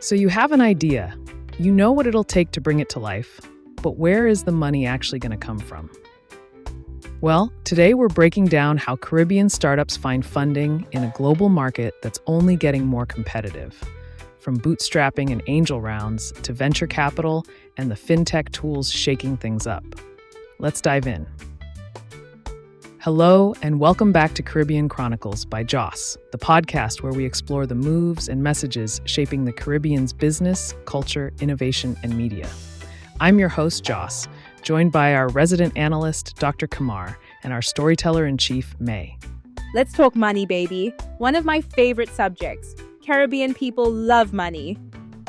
So you have an idea. You know what it'll take to bring it to life, but where is the money actually going to come from? Well, today we're breaking down how Caribbean startups find funding in a global market that's only getting more competitive. From bootstrapping and angel rounds to venture capital and the fintech tools shaking things up. Let's dive in. Hello, and welcome back to Caribbean Chronicles by Joss, the podcast where we explore the moves and messages shaping the Caribbean's business, culture, innovation, and media. I'm your host, Joss, joined by our resident analyst, Dr. Kamar, and our storyteller-in-chief, May. Let's talk money, baby. One of my favorite subjects. Caribbean people love money.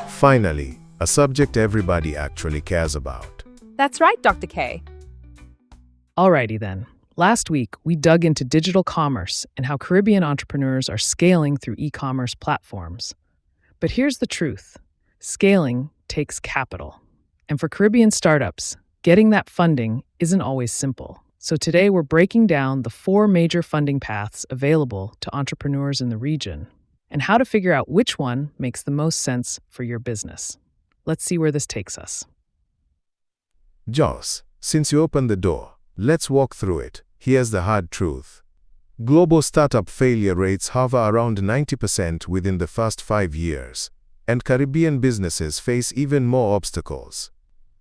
Finally, a subject everybody actually cares about. That's right, Dr. K. Alrighty then. Last week, we dug into digital commerce and how Caribbean entrepreneurs are scaling through e-commerce platforms. But here's the truth. Scaling takes capital. And for Caribbean startups, getting that funding isn't always simple. So today we're breaking down the 4 major funding paths available to entrepreneurs in the region and how to figure out which one makes the most sense for your business. Let's see where this takes us. Joss, since you opened the door, let's walk through it. Here's the hard truth. Global startup failure rates hover around 90% within the first 5 years, and Caribbean businesses face even more obstacles.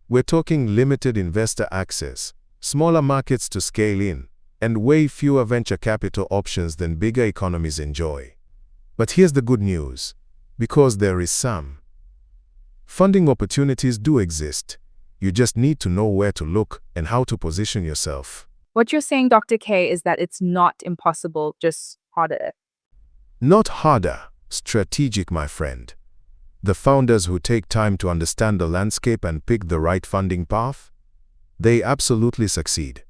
We're talking limited investor access, smaller markets to scale in, and way fewer venture capital options than bigger economies enjoy. But here's the good news, because there is some. Funding opportunities do exist. You just need to know where to look and how to position yourself. What you're saying, Dr. K, is that it's not impossible, just harder. Not harder, strategic, my friend. The founders who take time to understand the landscape and pick the right funding path, they absolutely succeed.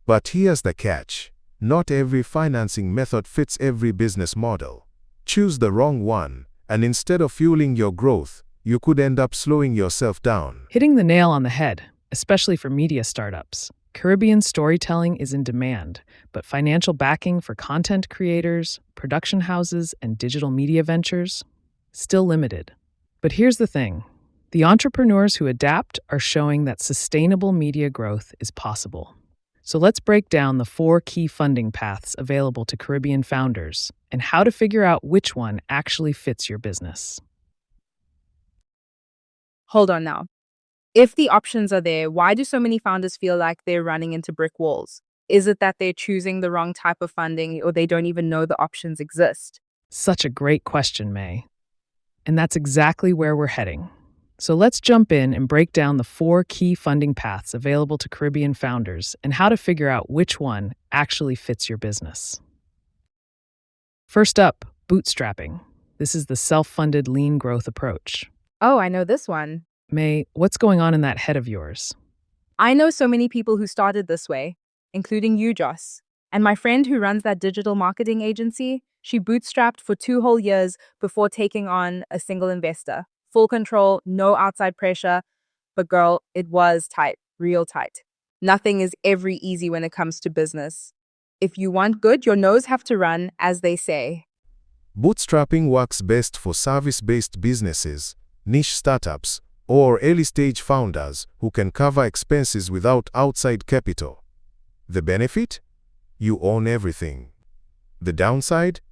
But here's the catch. Not every financing method fits every business model. Choose the wrong one, and instead of fueling your growth, you could end up slowing yourself down. Hitting the nail on the head, especially for media startups. Caribbean storytelling is in demand, but financial backing for content creators, production houses, and digital media ventures? Still limited. But here's the thing. The entrepreneurs who adapt are showing that sustainable media growth is possible. So let's break down the 4 key funding paths available to Caribbean founders and how to figure out which one actually fits your business. Hold on now. If the options are there, why do so many founders feel like they're running into brick walls? Is it that they're choosing the wrong type of funding or they don't even know the options exist? Such a great question, May. And that's exactly where we're heading. So let's jump in and break down the 4 key funding paths available to Caribbean founders and how to figure out which one actually fits your business. First up, bootstrapping. This is the self-funded lean growth approach. Oh, I know this one. May, what's going on in that head of yours? I know so many people who started this way, including you, Joss. And my friend who runs that digital marketing agency, she bootstrapped for 2 whole years before taking on a single investor. Full control, no outside pressure. But girl, it was tight, real tight. Nothing is ever easy when it comes to business. If you want good, your nose have to run, as they say. Bootstrapping works best for service-based businesses, niche startups, or early-stage founders who can cover expenses without outside capital. The benefit? You own everything. The downside?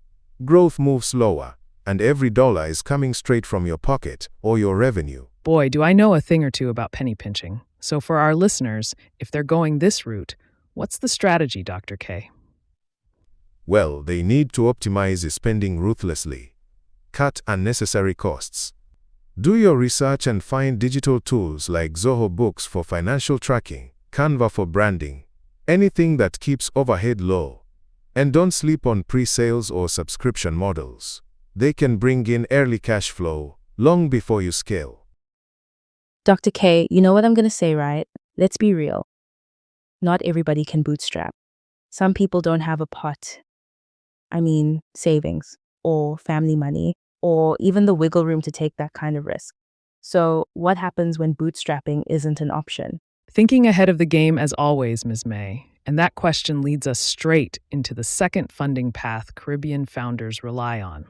Growth moves slower, and every dollar is coming straight from your pocket or your revenue. Boy, do I know a thing or two about penny pinching. So for our listeners, if they're going this route, what's the strategy, Dr. K? Well, they need to optimize spending ruthlessly. Cut unnecessary costs. Do your research and find digital tools like Zoho Books for financial tracking, Canva for branding, anything that keeps overhead low. And don't sleep on pre-sales or subscription models. They can bring in early cash flow long before you scale. Dr. K, you know what I'm going to say, right? Let's be real. Not everybody can bootstrap. Some people don't have a pot. Savings or family money, or even the wiggle room to take that kind of risk. So what happens when bootstrapping isn't an option? Thinking ahead of the game as always, Ms. May. And that question leads us straight into the second funding path Caribbean founders rely on.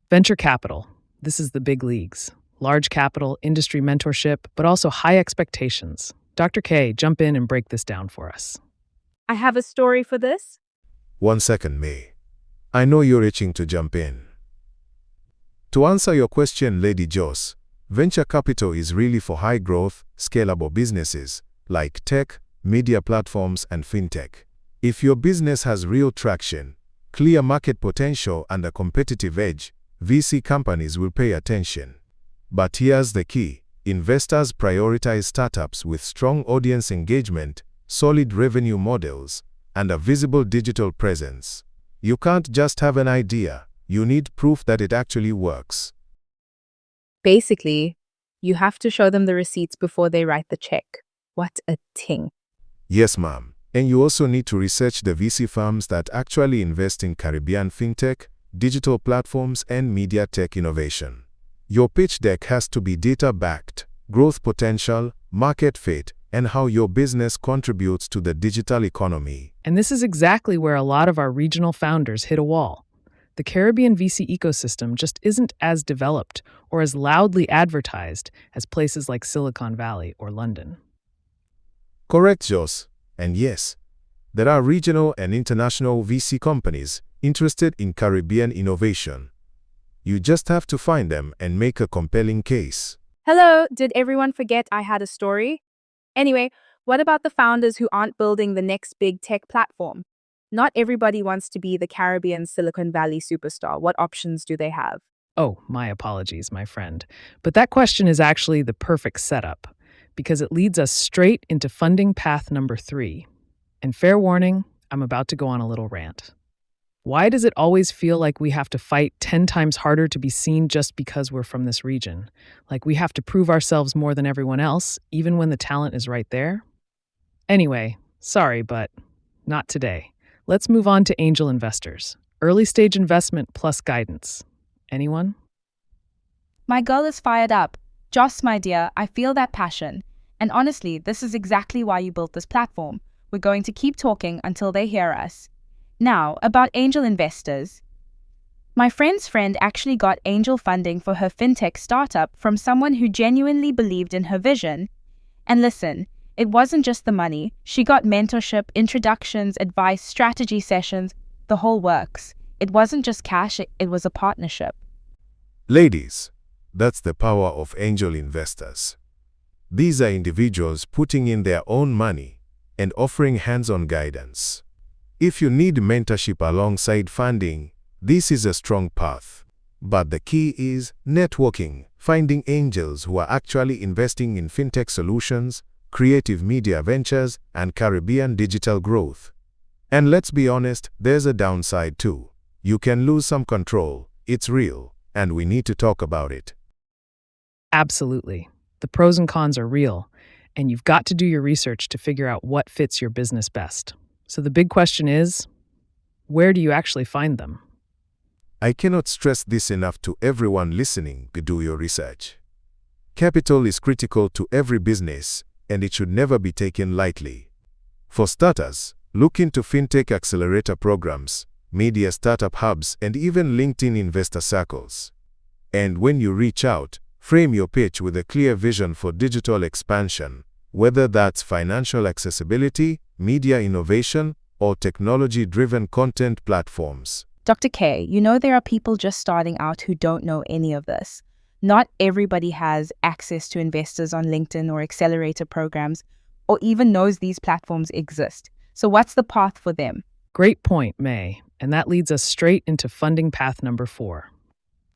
Venture capital. This is the big leagues. large capital, industry mentorship, but also high expectations. Dr. K, jump in and break this down for us. I have a story for this. 1 second, May. I know you're itching to jump in. To answer your question, Lady Joss, venture capital is really for high-growth, scalable businesses like tech, media platforms, and fintech. If your business has real traction, clear market potential, and a competitive edge, VC companies will pay attention. But here's the key. Investors prioritize startups with strong audience engagement, solid revenue models, and a visible digital presence. You can't just have an idea. You need proof that it actually works. Basically, you have to show them the receipts before they write the check. What a ting. Yes, ma'am. And you also need to research the VC firms that actually invest in Caribbean fintech, digital platforms, and media tech innovation. Your pitch deck has to be data-backed, growth potential, market fit, and how your business contributes to the digital economy. And this is exactly where a lot of our regional founders hit a wall. The Caribbean VC ecosystem just isn't as developed or as loudly advertised as places like Silicon Valley or London. Correct, Joss. And yes, there are regional and international VC companies interested in Caribbean innovation. You just have to find them and make a compelling case. Hello, did everyone forget I had a story? Anyway, what about the founders who aren't building the next big tech platform? Not everybody wants to be the Caribbean Silicon Valley superstar. What options do they have? Oh, my apologies, my friend. But that question is actually the perfect setup, because it leads us straight into funding path number 3. And fair warning, I'm about to go on a little rant. Why does it always feel like we have to fight 10 times harder to be seen just because we're from this region? Like we have to prove ourselves more than everyone else, even when the talent is right there? Anyway, sorry, but not today. Let's move on to angel investors. Early stage investment plus guidance. Anyone? My girl is fired up. Joss, my dear, I feel that passion. And honestly, this is exactly why you built this platform. We're going to keep talking until they hear us. Now, about angel investors. My friend's friend actually got angel funding for her fintech startup from someone who genuinely believed in her vision. And listen, it wasn't just the money. She got mentorship, introductions, advice, strategy sessions, the whole works. It wasn't just cash, it was a partnership. Ladies, that's the power of angel investors. These are individuals putting in their own money and offering hands-on guidance. If you need mentorship alongside funding, this is a strong path. But the key is networking, finding angels who are actually investing in fintech solutions, creative media ventures, and Caribbean digital growth. And let's be honest, there's a downside too. You can lose some control. It's real, and we need to talk about it. Absolutely. The pros and cons are real, and you've got to do your research to figure out what fits your business best. So the big question is, where do you actually find them? I cannot stress this enough to everyone listening. Do your research. Capital is critical to every business, and it should never be taken lightly. For starters, look into fintech accelerator programs, media startup hubs, and even LinkedIn investor circles. And when you reach out, frame your pitch with a clear vision for digital expansion, whether that's financial accessibility, media innovation, or technology-driven content platforms. Dr. K, you know there are people just starting out who don't know any of this. Not everybody has access to investors on LinkedIn or accelerator programs, or even knows these platforms exist. So what's the path for them? Great point, May. And that leads us straight into funding path number 4.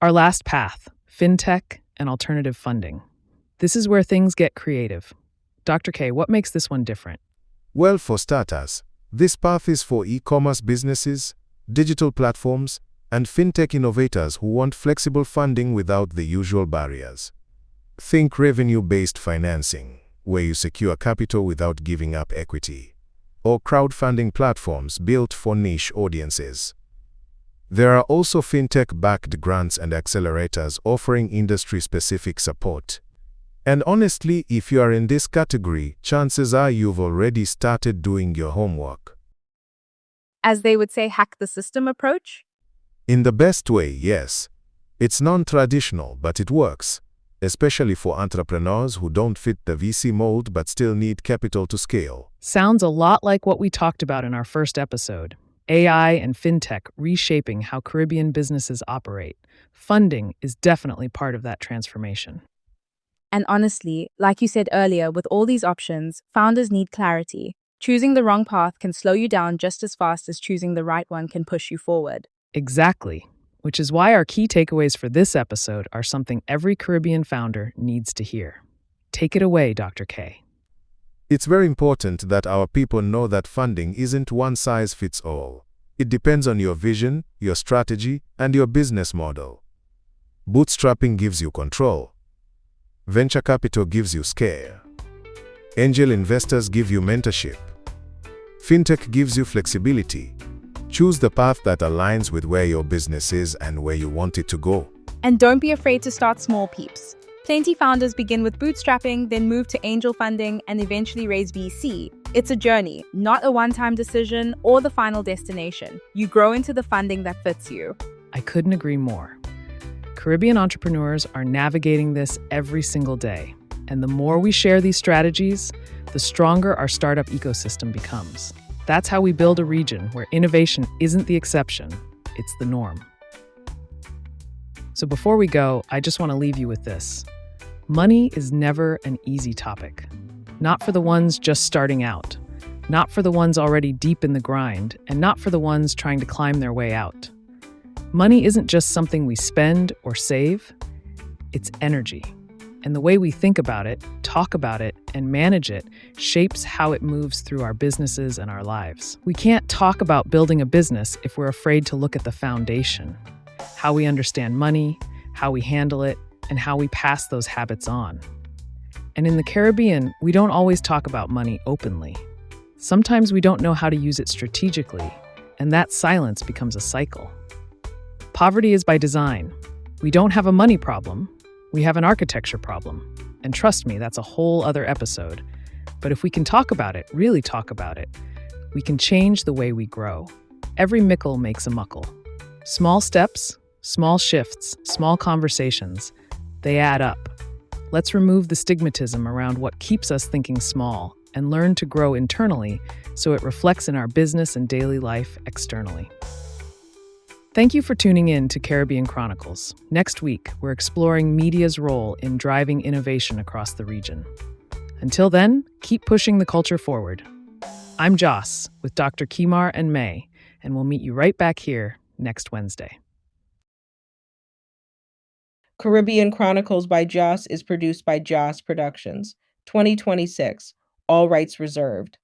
Our last path, fintech and alternative funding. This is where things get creative. Dr. K, what makes this one different? Well, for starters, this path is for e-commerce businesses, digital platforms, and fintech innovators who want flexible funding without the usual barriers. Think revenue-based financing, where you secure capital without giving up equity, or crowdfunding platforms built for niche audiences. There are also fintech-backed grants and accelerators offering industry-specific support. And honestly, if you are in this category, chances are you've already started doing your homework. As they would say, hack the system approach? In the best way, yes. It's non-traditional, but it works. especially for entrepreneurs who don't fit the VC mold but still need capital to scale. Sounds a lot like what we talked about in our first episode. AI and fintech reshaping how Caribbean businesses operate. Funding is definitely part of that transformation. And honestly, like you said earlier, with all these options, founders need clarity. Choosing the wrong path can slow you down just as fast as choosing the right one can push you forward. Exactly, which is why our key takeaways for this episode are something every Caribbean founder needs to hear. Take it away, Dr. K. It's very important that our people know that funding isn't one size fits all. It depends on your vision, your strategy, and your business model. Bootstrapping gives you control. Venture capital gives you scale. Angel investors give you mentorship. Fintech gives you flexibility. Choose the path that aligns with where your business is and where you want it to go. And don't be afraid to start small, peeps. Plenty founders begin with bootstrapping, then move to angel funding, and eventually raise VC. It's a journey, not a one-time decision or the final destination. You grow into the funding that fits you. I couldn't agree more. Caribbean entrepreneurs are navigating this every single day. And the more we share these strategies, the stronger our startup ecosystem becomes. That's how we build a region where innovation isn't the exception, it's the norm. So before we go, I just want to leave you with this. Money is never an easy topic. Not for the ones just starting out, not for the ones already deep in the grind, and not for the ones trying to climb their way out. Money isn't just something we spend or save, it's energy. And the way we think about it, talk about it, and manage it shapes how it moves through our businesses and our lives. We can't talk about building a business if we're afraid to look at the foundation, how we understand money, how we handle it, and how we pass those habits on. And in the Caribbean, we don't always talk about money openly. Sometimes we don't know how to use it strategically, and that silence becomes a cycle. Poverty is by design. We don't have a money problem. We have an architecture problem. And trust me, that's a whole other episode. But if we can talk about it, really talk about it, we can change the way we grow. Every mickle makes a muckle. Small steps, small shifts, small conversations, they add up. Let's remove the stigmatism around what keeps us thinking small and learn to grow internally so it reflects in our business and daily life externally. Thank you for tuning in to Caribbean Chronicles. Next week, we're exploring media's role in driving innovation across the region. Until then, keep pushing the culture forward. I'm Joss with Dr. Kimar and May, and we'll meet you right back here next Wednesday. Caribbean Chronicles by Joss is produced by Joss Productions. 2026. All rights reserved.